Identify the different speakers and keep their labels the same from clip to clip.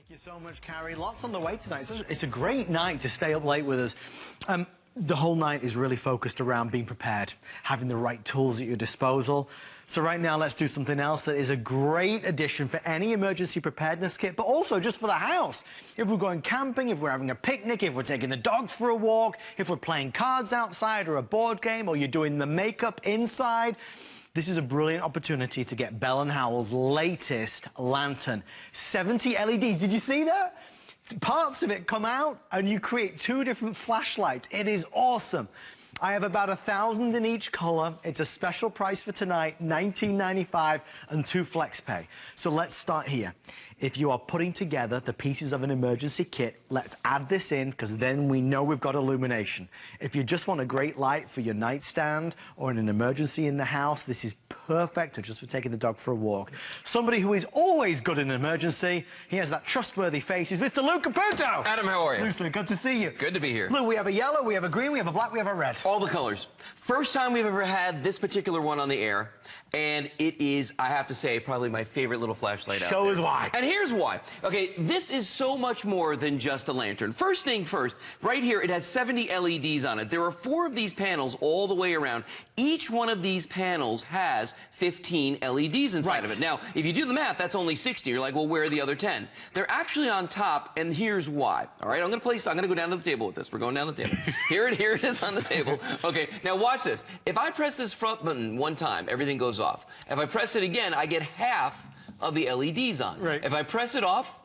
Speaker 1: Thank you so much, Carrie. Lots on the way tonight. It's a great night to stay up late with us. The whole night is really focused around being prepared, having the right tools at your disposal. So right now, let's do something else that is a great addition for any emergency preparedness kit, but also just for the house. If we're going camping, if we're having a picnic, if we're taking the dog for a walk, if we're playing cards outside or a board game, or you're doing the makeup inside, this is a brilliant opportunity to get Bell & Howell's latest lantern. 70 LEDs. Did you see that? Parts of it come out and you create 2 different flashlights. It is awesome. I have about 1,000 in each color. It's a special price for tonight, $19.95 and 2 flex pay. So let's start here. If you are putting together the pieces of an emergency kit, let's add this in, because then we know we've got illumination. If you just want a great light for your nightstand or in an emergency in the house, this is perfect, or just for taking the dog for a walk. Somebody who is always good in an emergency, he has that trustworthy face, is Mr. Lou Caputo.
Speaker 2: Adam, how are you?
Speaker 1: Lou, good to see you.
Speaker 2: Good to be here.
Speaker 1: Lou, we have a yellow, we have a green, we have a black, we have a red.
Speaker 2: All the colors. First time we've ever had this particular one on the air, and it is, I have to say, probably my favorite little flashlight out there.
Speaker 1: Show us why.
Speaker 2: And here's why. Okay, this is so much more than just a lantern. First thing first, right here, it has 70 LEDs on it. There are 4 of these panels all the way around. Each one of these panels has 15 LEDs inside of it. Now, if you do the math, that's only 60. You're like, well, where are the other 10? They're actually on top, and here's why. All right, I'm going to go down to the table with this. We're going down the table. Here it is on the table. Okay, now watch this. If I press this front button one time, everything goes off. If I press it again, I get half of the LEDs on.
Speaker 1: Right.
Speaker 2: If I press it off,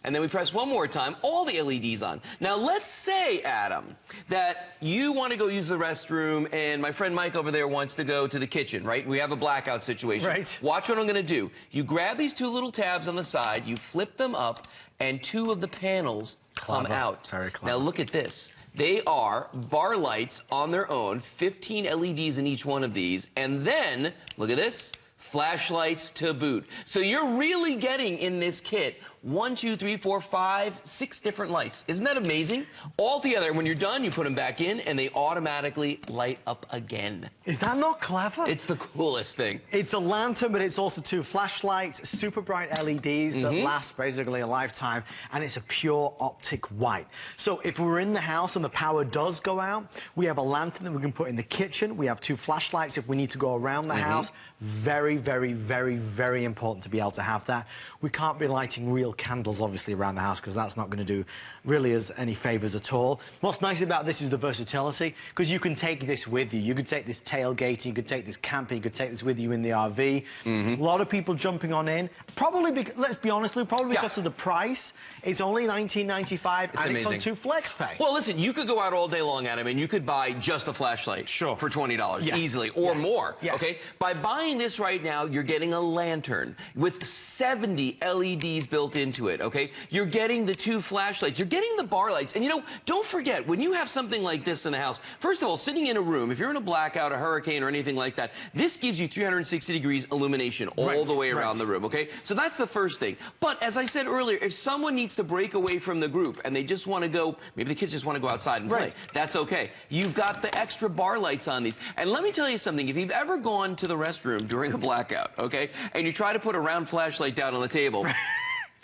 Speaker 2: and then we press one more time, all the LEDs on. Now, let's say, Adam, that you want to go use the restroom, and my friend Mike over there wants to go to the kitchen, right? We have a blackout situation.
Speaker 1: Right.
Speaker 2: Watch what I'm going to do. You grab these 2 little tabs on the side, you flip them up, and 2 of the panels come out.
Speaker 1: Very clever.
Speaker 2: Now, look at this. They are bar lights on their own, 15 LEDs in each one of these, and then, look at this, flashlights to boot. So you're really getting in this kit 1, 2, 3, 4, 5, 6 different lights. Isn't that amazing? All together, when you're done, you put them back in, and they automatically light up again.
Speaker 1: Is that not clever?
Speaker 2: It's the coolest thing.
Speaker 1: It's a lantern, but it's also 2 flashlights, super bright LEDs that last basically a lifetime, and it's a pure optic white. So if we're in the house and the power does go out, we have a lantern that we can put in the kitchen. We have 2 flashlights if we need to go around the house. Very, very, very, very important to be able to have that. We can't be lighting real candles, obviously, around the house, because that's not going to do really us any favors at all. What's nice about this is the versatility, because you can take this with you. You could take this tailgating, you could take this camping, you could take this with you in the RV. A lot of people jumping on in. Probably, let's be honest, Lou, probably because of the price. It's only $19.95, and
Speaker 2: amazing.
Speaker 1: it's on 2 flex pay.
Speaker 2: Well, listen, you could go out all day long, Adam, and you could buy just a flashlight for $20 easily, or more. Okay? By buying this right now, you're getting a lantern with 70 LEDs built into it, okay? You're getting the 2 flashlights. You're getting the bar lights. And, you know, don't forget, when you have something like this in the house, first of all, sitting in a room, if you're in a blackout, a hurricane, or anything like that, this gives you 360 degrees illumination all the way around the room, okay? So that's the first thing. But as I said earlier, if someone needs to break away from the group and they just want to go, maybe the kids just want to go outside and play, that's okay. You've got the extra bar lights on these. And let me tell you something. If you've ever gone to the restroom during a blackout, okay, and you try to put a round flashlight down on the table,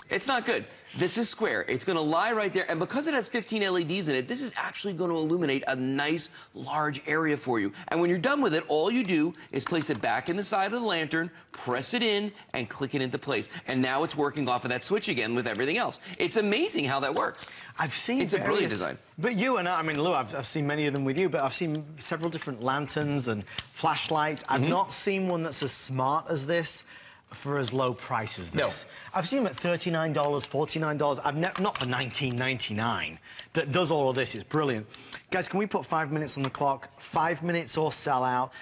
Speaker 2: it's not good. This is square. It's going to lie right there, and because it has 15 LEDs in it, this is actually going to illuminate a nice, large area for you. And when you're done with it, all you do is place it back in the side of the lantern, press it in, and click it into place. And now it's working off of that switch again with everything else. It's amazing how that works.
Speaker 1: I've seen
Speaker 2: it's a brilliant design.
Speaker 1: But you and I mean, Lou, I've seen many of them with you, but I've seen several different lanterns and flashlights. I've not seen one that's as smart as this for as low price as this. I've seen them at $39, $49. I've not for $19.99. That does all of this. It's brilliant. Guys, can we put 5 minutes on the clock? 5 minutes or sell out.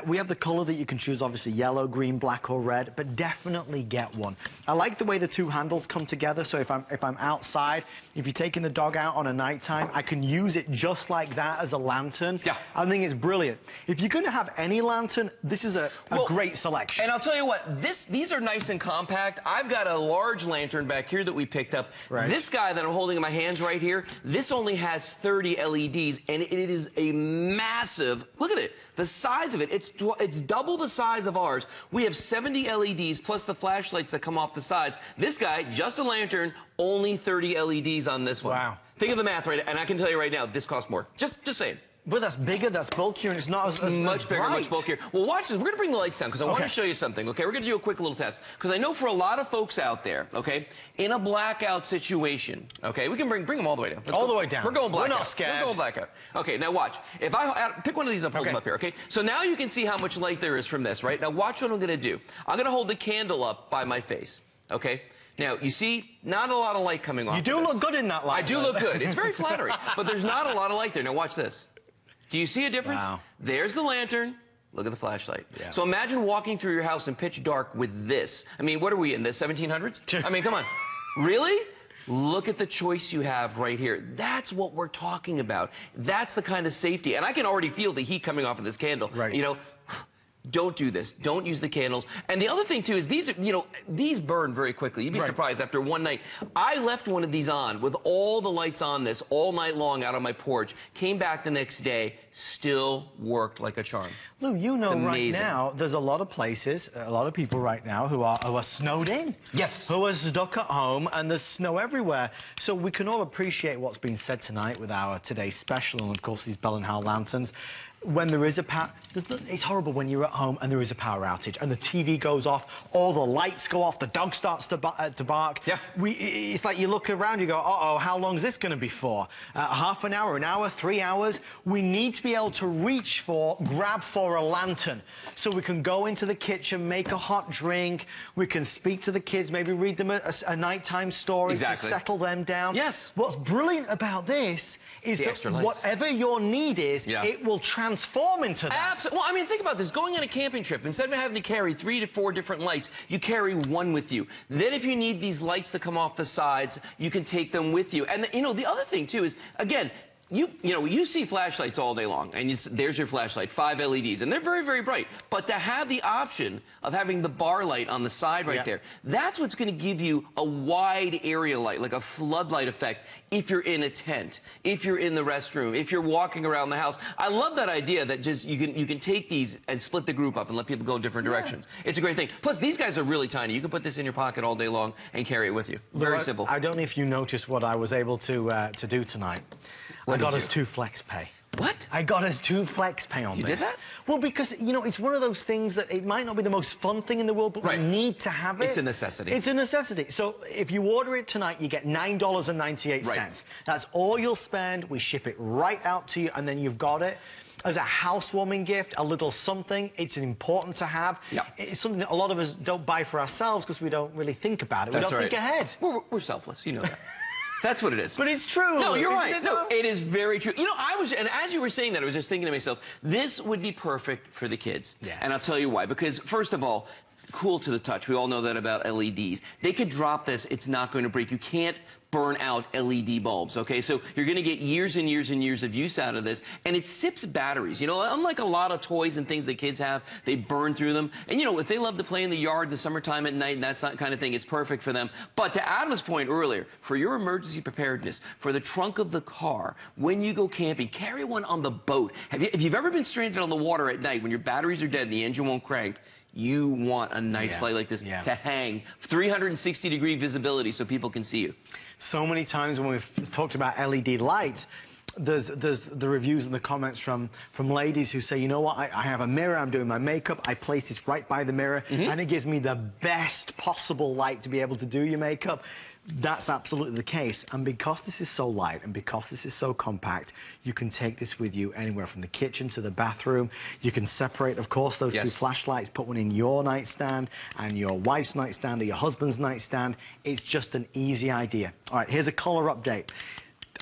Speaker 1: We have the color that you can choose, obviously yellow, green, black, or red, but definitely get one. I like the way the 2 handles come together, so if I'm outside, if you're taking the dog out on a nighttime, I can use it just like that as a lantern. I think it's brilliant. If you're going to have any lantern, this is a great selection.
Speaker 2: And I'll tell you what, these are nice and compact. I've got a large lantern back here that we picked up. This guy that I'm holding in my hands right here, this only has 30 LEDs, and it is a massive, look at it, the size of it. It's double the size of ours. We have 70 LEDs plus the flashlights that come off the sides. This guy, just a lantern, only 30 LEDs on this one.
Speaker 1: Wow.
Speaker 2: Think of the math, right? And I can tell you right now, this costs more. Just saying.
Speaker 1: But that's bigger, that's bulkier, and it's not as
Speaker 2: much bigger,
Speaker 1: bright.
Speaker 2: much bulkier. Well, watch this. We're going to bring the lights down because I want to show you something, okay? We're going to do a quick little test because I know for a lot of folks out there, okay, in a blackout situation, okay, we can bring them all the way down.
Speaker 1: All the way down.
Speaker 2: We're going blackout.
Speaker 1: We're not scared.
Speaker 2: We're going blackout. Okay, now watch. If I pick one of these up, hold them up here, okay? So now you can see how much light there is from this, right? Now watch what I'm going to do. I'm going to hold the candle up by my face, okay? Now, you see, not a lot of light coming off.
Speaker 1: You do look good in that light.
Speaker 2: I do look good. It's very flattering, but there's not a lot of light there. Now watch this. Do you see a difference?
Speaker 1: Wow.
Speaker 2: There's the lantern. Look at the flashlight.
Speaker 1: Yeah.
Speaker 2: So imagine walking through your house in pitch dark with this. I mean, what are we in, the 1700s? I mean, come on. Really? Look at the choice you have right here. That's what we're talking about. That's the kind of safety. And I can already feel the heat coming off of this candle.
Speaker 1: Right.
Speaker 2: You know, don't do this. Don't use the candles. And the other thing, too, is these, these burn very quickly. You'd be surprised after one night. I left one of these on with all the lights on this all night long out on my porch. Came back the next day, still worked like a charm.
Speaker 1: Lou, you know right now, there's a lot of places, a lot of people right now who are snowed in.
Speaker 2: Yes.
Speaker 1: Who are stuck at home and there's snow everywhere. So we can all appreciate what's been said tonight with our today's special and, of course, these Bell & Howell lanterns. When there is a power, it's horrible when you're at home and there is a power outage and the TV goes off, all the lights go off, the dog starts to bark.
Speaker 2: Yeah.
Speaker 1: It's like you look around, you go, uh-oh, how long is this going to be for? Half an hour, 3 hours? We need to be able to grab for a lantern so we can go into the kitchen, make a hot drink, we can speak to the kids, maybe read them a nighttime story to settle them down.
Speaker 2: Yes.
Speaker 1: What's brilliant about this is that whatever your need is, it will transform into that.
Speaker 2: Absolutely. Well, I mean, think about this. Going on a camping trip, instead of having to carry 3 to 4 different lights, you carry one with you. Then if you need these lights that come off the sides, you can take them with you. And, the other thing, too, is, again, you see flashlights all day long, and there's your flashlight, 5 LEDs, and they're very, very bright. But to have the option of having the bar light on the side right there, that's what's going to give you a wide area light, like a floodlight effect, if you're in a tent, if you're in the restroom, if you're walking around the house. I love that idea that just you can take these and split the group up and let people go in different directions. It's a great thing. Plus, these guys are really tiny. You can put this in your pocket all day long and carry it with you. Very simple.
Speaker 1: I don't know if you noticed what I was able to do tonight. I got us 2 flex pay.
Speaker 2: What?
Speaker 1: I got us 2 flex pay on this.
Speaker 2: You did that?
Speaker 1: Well, because, it's one of those things that it might not be the most fun thing in the world, but we need to have it.
Speaker 2: It's a necessity.
Speaker 1: It's a necessity. So if you order it tonight, you get $9.98. That's all you'll spend. We ship it right out to you, and then you've got it. As a housewarming gift, a little something, it's important to have. It's something that a lot of us don't buy for ourselves because we don't really think about it. We don't think ahead.
Speaker 2: We're selfless, you know that. That's what it is.
Speaker 1: But it's true.
Speaker 2: No, you're right. No, it is very true. And as you were saying that, I was just thinking to myself, this would be perfect for the kids.
Speaker 1: Yeah.
Speaker 2: And I'll tell you why. Because, first of all, cool to the touch. We all know that about LEDs. They could drop this. It's not going to break. You can't burn out LED bulbs, okay? So you're going to get years and years and years of use out of this. And it sips batteries. Unlike a lot of toys and things that kids have, they burn through them. And, if they love to play in the yard in the summertime at night and that kind of thing, it's perfect for them. But to Adam's point earlier, for your emergency preparedness, for the trunk of the car, when you go camping, carry one on the boat. If you've ever been stranded on the water at night when your batteries are dead and the engine won't crank, you want a nice light like this to hang. 360-degree visibility so people can see you.
Speaker 1: So many times when we've talked about LED lights, there's the reviews and the comments from ladies who say, you know what, I have a mirror, I'm doing my makeup, I place this right by the mirror, and it gives me the best possible light to be able to do your makeup. That's absolutely the case. And because this is so light and because this is so compact, you can take this with you anywhere from the kitchen to the bathroom. You can separate, of course, those 2 flashlights, put one in your nightstand and your wife's nightstand or your husband's nightstand. It's just an easy idea. All right, here's a color update.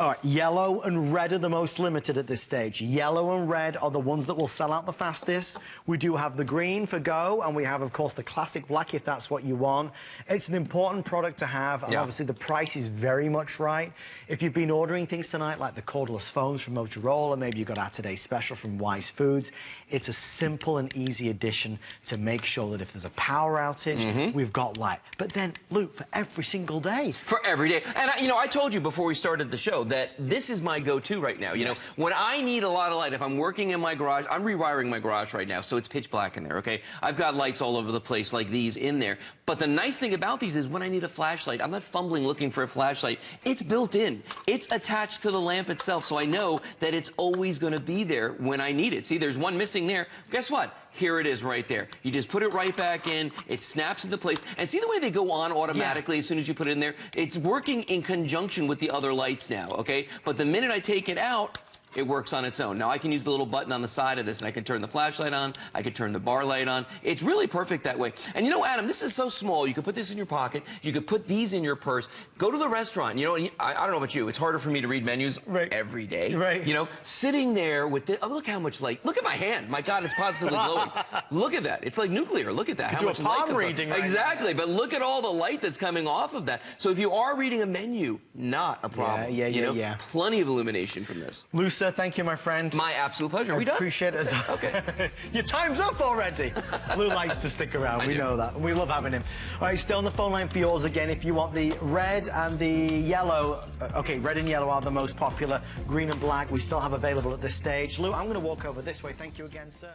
Speaker 1: All right, yellow and red are the most limited at this stage. Yellow and red are the ones that will sell out the fastest. We do have the green for go, and we have, of course, the classic black if that's what you want. It's an important product to have, and obviously the price is very much right. If you've been ordering things tonight, like the cordless phones from Motorola, maybe you got our today's special from Wise Foods, it's a simple and easy addition to make sure that if there's a power outage, we've got light. But then, Luke, for every single day.
Speaker 2: For every day. And, I told you before we started the show, know that this is my go-to right now. You know, when I need a lot of light, if I'm working in my garage, I'm rewiring my garage right now, so it's pitch black in there, okay? I've got lights all over the place like these in there. But the nice thing about these is when I need a flashlight, I'm not fumbling looking for a flashlight. It's built in. It's attached to the lamp itself, so I know that it's always going to be there when I need it. See, there's one missing there. Guess what? Here it is right there. You just put it right back in. It snaps into place. And see the way they go on automatically as soon as you put it in there? It's working in conjunction with the other lights now, okay? But the minute I take it out, it works on its own. Now, I can use the little button on the side of this, and I can turn the flashlight on. I can turn the bar light on. It's really perfect that way. And you know, Adam, this is so small. You could put this in your pocket. You could put these in your purse. Go to the restaurant. You know, and I don't know about you. It's harder for me to read menus every day. Right. You know, sitting there with the, oh, look how much light. Look at my hand. My God, it's positively glowing. Look at that. It's like nuclear. Look at that. How much light comes reading right exactly. Now. But look at all the light that's coming off of that. So if you are reading a menu, not a problem. Yeah. Plenty of illumination from this.
Speaker 1: Luca, thank you, my friend.
Speaker 2: My absolute pleasure. Are we done?
Speaker 1: Appreciate it. Okay. Your time's up already. Lou likes to stick around. We know that. We love having him. All right, still on the phone line for yours again. If you want the red and the yellow, okay, red and yellow are the most popular. Green and black we still have available at this stage. Lou, I'm going to walk over this way. Thank you again, sir.